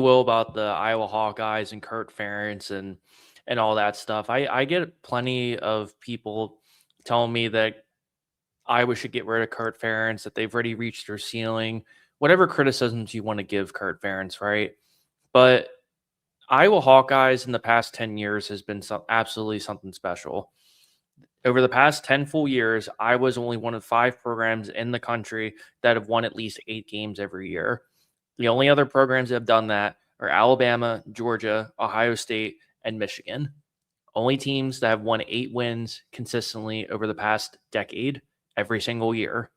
will about the Iowa Hawkeyes and Kirk Ferentz and all that stuff. I get plenty of people telling me that Iowa should get rid of Kirk Ferentz, that they've already reached their ceiling, whatever criticisms you want to give Kirk Ferentz, right? But Iowa Hawkeyes in the past 10 years has been absolutely something special. Over the past 10 full years, Iowa's only one of 5 programs in the country that have won at least 8 games every year. The only other programs that have done that are Alabama, Georgia, Ohio State, and Michigan. Only teams that have won 8 wins consistently over the past decade, every single year.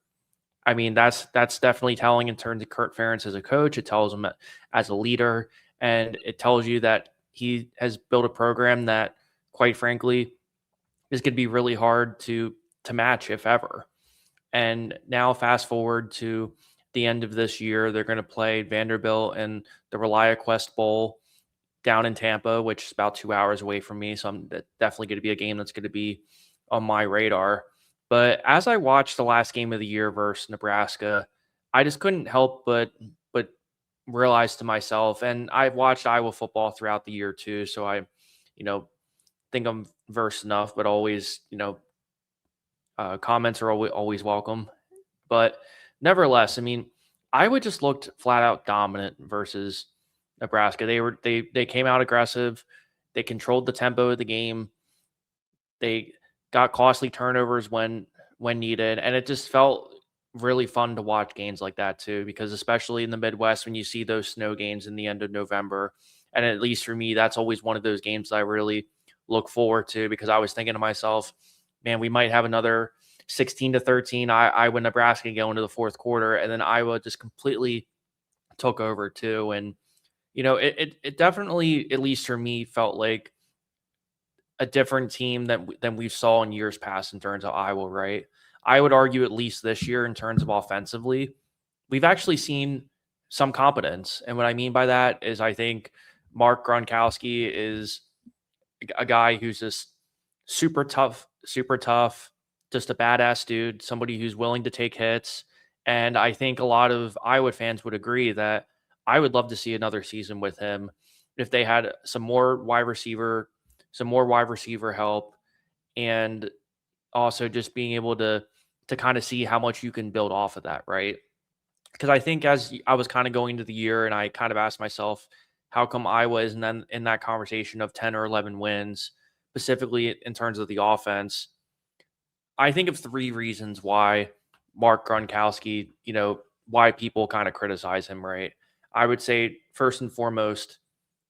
I mean, that's definitely telling in terms of Kirk Ferentz as a coach. It tells him as a leader, and it tells you that he has built a program that, quite frankly, is going to be really hard to match, if ever. And now, fast forward to the end of this year, they're going to play Vanderbilt in the ReliaQuest Bowl down in Tampa, which is about 2 hours away from me. So I'm definitely going to be a game that's going to be on my radar. But as I watched the last game of the year versus Nebraska, I just couldn't help but realize to myself, and I've watched Iowa football throughout the year too, so I, you know, think I'm versed enough. But always, comments are always welcome. But nevertheless, I mean, Iowa just looked flat out dominant versus Nebraska. They came out aggressive. They controlled the tempo of the game. They got costly turnovers when needed, and it just felt really fun to watch games like that too, because especially in the Midwest, when you see those snow games in the end of November, and at least for me, that's always one of those games that I really look forward to, because I was thinking to myself, man, we might have another 16-13 Iowa Nebraska go into the fourth quarter, and then Iowa just completely took over too. And it definitely, at least for me, felt like a different team than we saw in years past in terms of Iowa, right? I would argue, at least this year, in terms of offensively, we've actually seen some competence. And what I mean by that is, I think Mark Gronkowski is a guy who's just super tough, just a badass dude, somebody who's willing to take hits. And I think a lot of Iowa fans would agree that I would love to see another season with him if they had some more wide receiver help, and also just being able to kind of see how much you can build off of that, right? Because I think as I was kind of going into the year, and I kind of asked myself, how come Iowa isn't then in that conversation of 10 or 11 wins, specifically in terms of the offense? I think of 3 reasons why Mark Gronkowski, why people kind of criticize him, right? I would say, first and foremost,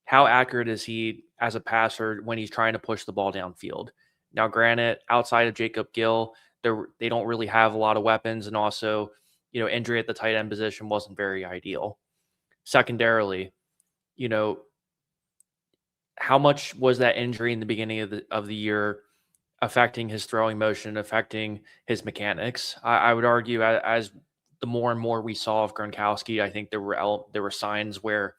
how accurate is he as a passer when he's trying to push the ball downfield? Now, granted, outside of Jacob Gill, they don't really have a lot of weapons, and also, injury at the tight end position wasn't very ideal. Secondarily, you know, how much was that injury in the beginning of the year affecting his throwing motion, affecting his mechanics? I would argue, as the more and more we saw of Gronkowski, I think there were signs where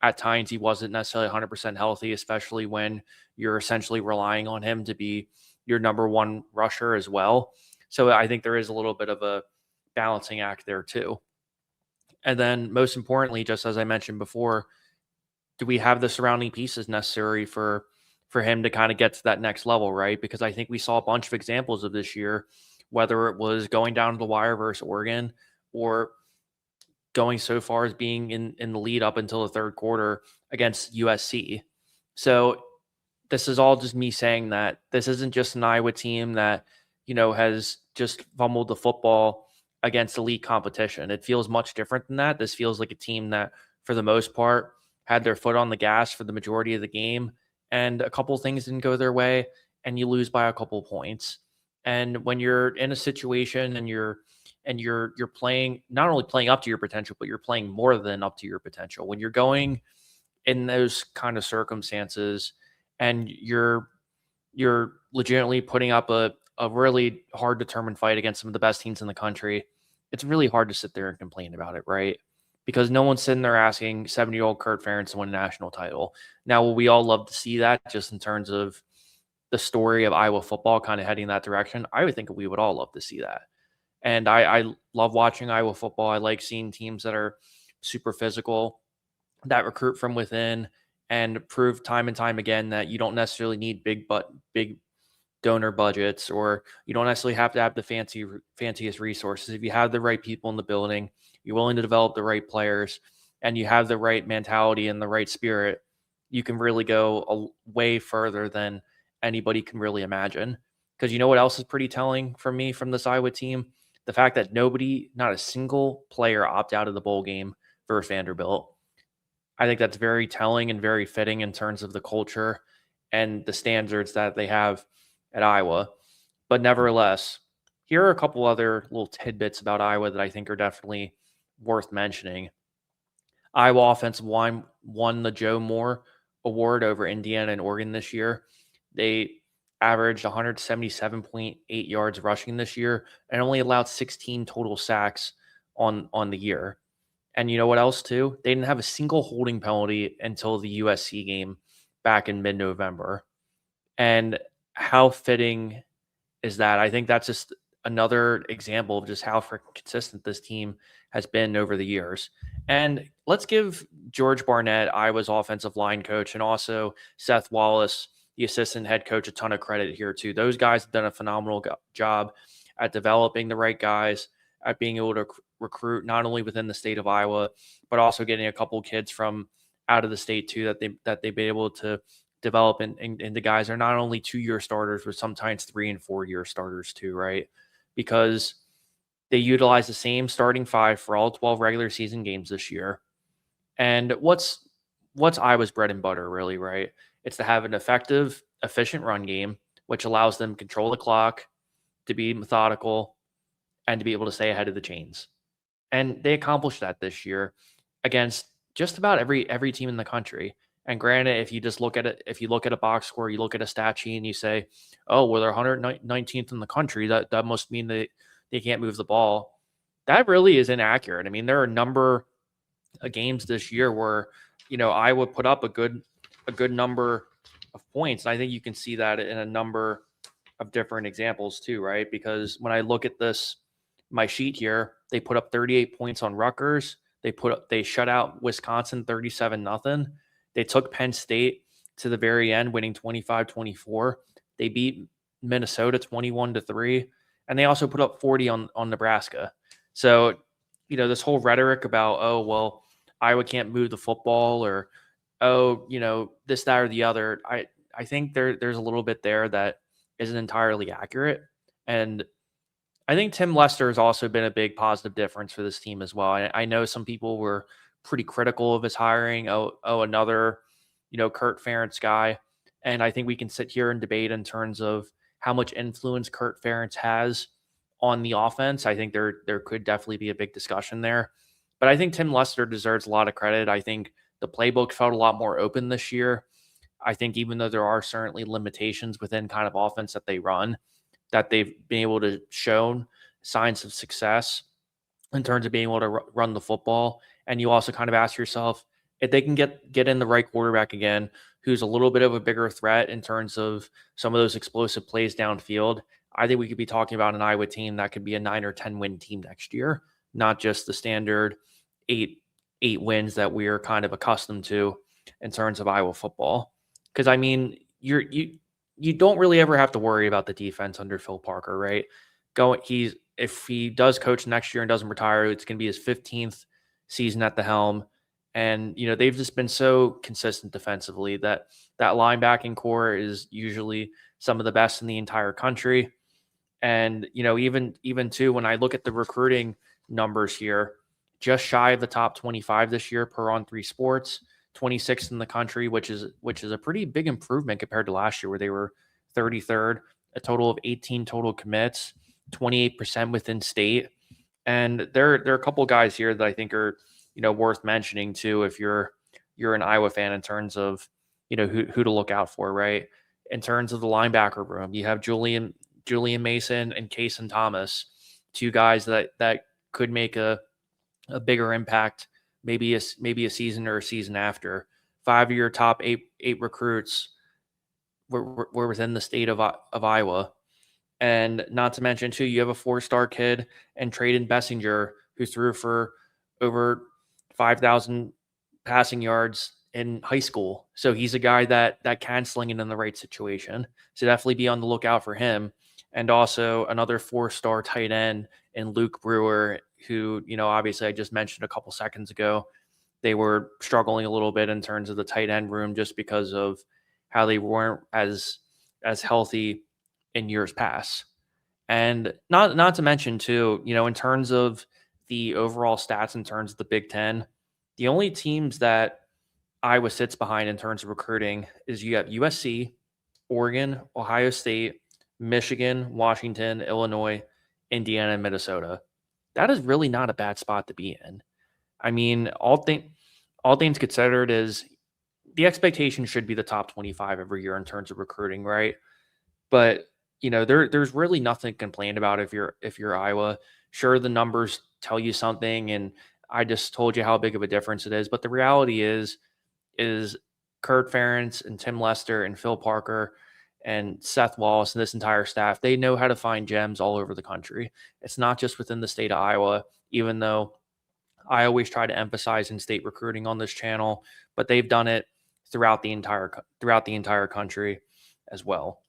at times he wasn't necessarily 100% healthy, especially when you're essentially relying on him to be your number one rusher as well. So I think there is a little bit of a balancing act there too. And then, most importantly, just as I mentioned before, do we have the surrounding pieces necessary for him to kind of get to that next level, right? Because I think we saw a bunch of examples of this year, whether it was going down to the wire versus Oregon, or going so far as being in the lead up until the third quarter against USC. So this is all just me saying that this isn't just an Iowa team that, has just fumbled the football against elite competition. It feels much different than that. This feels like a team that, for the most part, had their foot on the gas for the majority of the game, and a couple things didn't go their way, and you lose by a couple points. And when you're in a situation and you're playing, not only playing up to your potential, but you're playing more than up to your potential. When you're going in those kind of circumstances, and you're legitimately putting up a really hard determined fight against some of the best teams in the country, it's really hard to sit there and complain about it, right? Because no one's sitting there asking 70-year-old Kirk Ferentz to win a national title. Now, will we all love to see that, just in terms of the story of Iowa football kind of heading in that direction? I would think we would all love to see that. And I love watching Iowa football. I like seeing teams that are super physical. that recruit from within and prove time and time again that you don't necessarily need big donor budgets, or you don't necessarily have to have the fanciest resources. If you have the right people in the building, you're willing to develop the right players, and you have the right mentality and the right spirit, you can really go a way further than anybody can really imagine. Because you know what else is pretty telling for me from this Iowa team? The fact that not a single player opted out of the bowl game versus Vanderbilt. I think that's very telling and very fitting in terms of the culture and the standards that they have at Iowa. But nevertheless, here are a couple other little tidbits about Iowa that I think are definitely worth mentioning. Iowa offensive line won the Joe Moore Award over Indiana and Oregon this year. They averaged 177.8 yards rushing this year and only allowed 16 total sacks on the year. And you know what else too? They didn't have a single holding penalty until the USC game back in mid-November. And how fitting is that? I think that's just another example of just how consistent this team has been over the years. And let's give George Barnett, Iowa's offensive line coach, and also Seth Wallace, the assistant head coach, a ton of credit here too. Those guys have done a phenomenal job at developing the right guys, at being able to recruit not only within the state of Iowa, but also getting a couple kids from out of the state too that they've been able to develop into guys are not only 2-year starters, but sometimes 3 and 4-year starters too, right? Because they utilize the same starting 5 for all 12 regular season games this year. And what's Iowa's bread and butter, really, right? It's to have an effective, efficient run game, which allows them to control the clock, to be methodical, and to be able to stay ahead of the chains. And they accomplished that this year against just about every team in the country. And granted, if you just look at it, if you look at a box score, you look at a stat sheet and you say, oh, well, they're 119th in the country. That must mean that they can't move the ball. That really is inaccurate. I mean, there are a number of games this year where, Iowa put up a good number of points. And I think you can see that in a number of different examples too, right? Because when I look at my sheet here, they put up 38 points on Rutgers. They shut out Wisconsin 37-0. They took Penn State to the very end, winning 25-24. They beat Minnesota 21-3, and they also put up 40 on Nebraska. So, this whole rhetoric about, oh, well, Iowa can't move the football, or, oh, this, that, or the other. I think there's a little bit there that isn't entirely accurate. And I think Tim Lester has also been a big positive difference for this team as well. I know some people were pretty critical of his hiring. Another, Kirk Ferentz guy. And I think we can sit here and debate in terms of how much influence Kirk Ferentz has on the offense. I think there could definitely be a big discussion there. But I think Tim Lester deserves a lot of credit. I think the playbook felt a lot more open this year. I think even though there are certainly limitations within kind of offense that they run, that they've been able to show signs of success in terms of being able to run the football. And you also kind of ask yourself, if they can get in the right quarterback again, who's a little bit of a bigger threat in terms of some of those explosive plays downfield, I think we could be talking about an Iowa team that could be a 9 or 10 win team next year, not just the standard eight wins that we are kind of accustomed to in terms of Iowa football. Because I mean, you don't really ever have to worry about the defense under Phil Parker, right? If he does coach next year and doesn't retire, it's going to be his 15th season at the helm. And, they've just been so consistent defensively that linebacking core is usually some of the best in the entire country. And, even too, when I look at the recruiting numbers here, just shy of the top 25 this year per On 3 Sports, 26th in the country, which is a pretty big improvement compared to last year where they were 33rd, a total of 18 total commits, 28% within state. And there are a couple of guys here that I think are, worth mentioning too, if you're an Iowa fan, in terms of, who to look out for, right? In terms of the linebacker room, you have Julian Mason and Kasen Thomas, two guys that could make a bigger impact, maybe a season or a season after. 5 of your top eight recruits were within the state of Iowa. And not to mention, too, you have a 4-star kid and Traden Bessinger, who threw for over 5,000 passing yards in high school. So he's a guy that can sling it in the right situation. So definitely be on the lookout for him. And also another 4-star tight end in Luke Brewer, who, obviously I just mentioned a couple seconds ago. They were struggling a little bit in terms of the tight end room just because of how they weren't as healthy in years past. And not to mention too, in terms of the overall stats in terms of the Big Ten, the only teams that Iowa sits behind in terms of recruiting is you have USC, Oregon, Ohio State, Michigan, Washington, Illinois, Indiana, and Minnesota. That is really not a bad spot to be in. I mean, all things considered, is the expectation should be the top 25 every year in terms of recruiting, right? But there's really nothing to complain about if you're Iowa. Sure, the numbers tell you something, and I just told you how big of a difference it is. But the reality is Kirk Ferentz and Tim Lester and Phil Parker and Seth Wallace and this entire staff, they know how to find gems all over the country. It's not just within the state of Iowa, even though I always try to emphasize in-state recruiting on this channel, but they've done it throughout the entire country as well.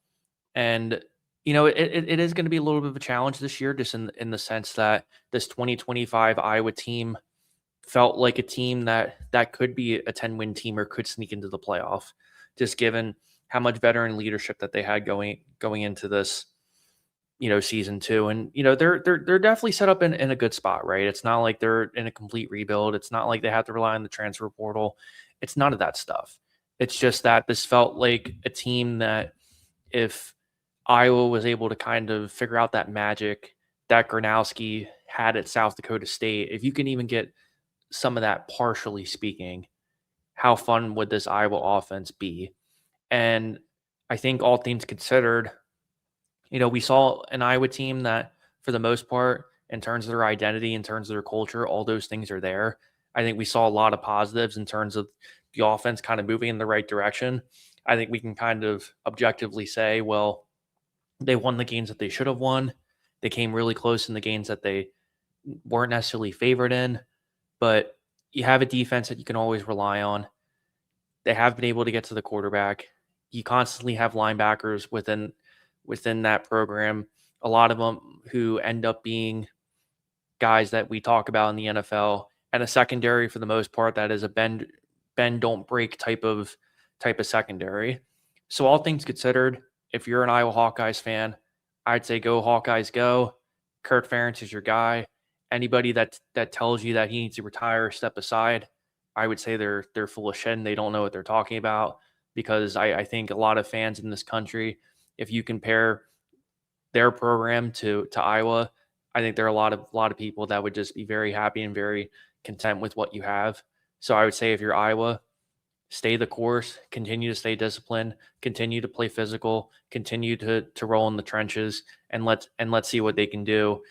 And it is going to be a little bit of a challenge this year, just in the sense that this 2025 Iowa team felt like a team that could be a 10-win team or could sneak into the playoff, just given how much veteran leadership that they had going into this season two. And they're definitely set up in a good spot, right? It's not like they're in a complete rebuild. It's not like they have to rely on the transfer portal. It's none of that stuff. It's just that this felt like a team that, if Iowa was able to kind of figure out that magic that Gronowski had at South Dakota State, if you can even get some of that, partially speaking, how fun would this Iowa offense be? And I think all things considered, we saw an Iowa team that, for the most part, in terms of their identity, in terms of their culture, all those things are there. I think we saw a lot of positives in terms of the offense kind of moving in the right direction. I think we can kind of objectively say, well, they won the games that they should have won. They came really close in the games that they weren't necessarily favored in, but you have a defense that you can always rely on. They have been able to get to the quarterback. You constantly have linebackers within that program, a lot of them who end up being guys that we talk about in the NFL, and a secondary for the most part that is a bend don't break type of secondary. So all things considered, if you're an Iowa Hawkeyes fan, I'd say go Hawkeyes go. Kirk Ferentz is your guy. Anybody that tells you that he needs to retire, step aside. I would say they're full of shit and they don't know what they're talking about, because I think a lot of fans in this country, if you compare their program to Iowa, I think there are a lot of people that would just be very happy and very content with what you have. So I would say, if you're Iowa, stay the course, continue to stay disciplined, continue to play physical, continue to roll in the trenches, and let's see what they can do.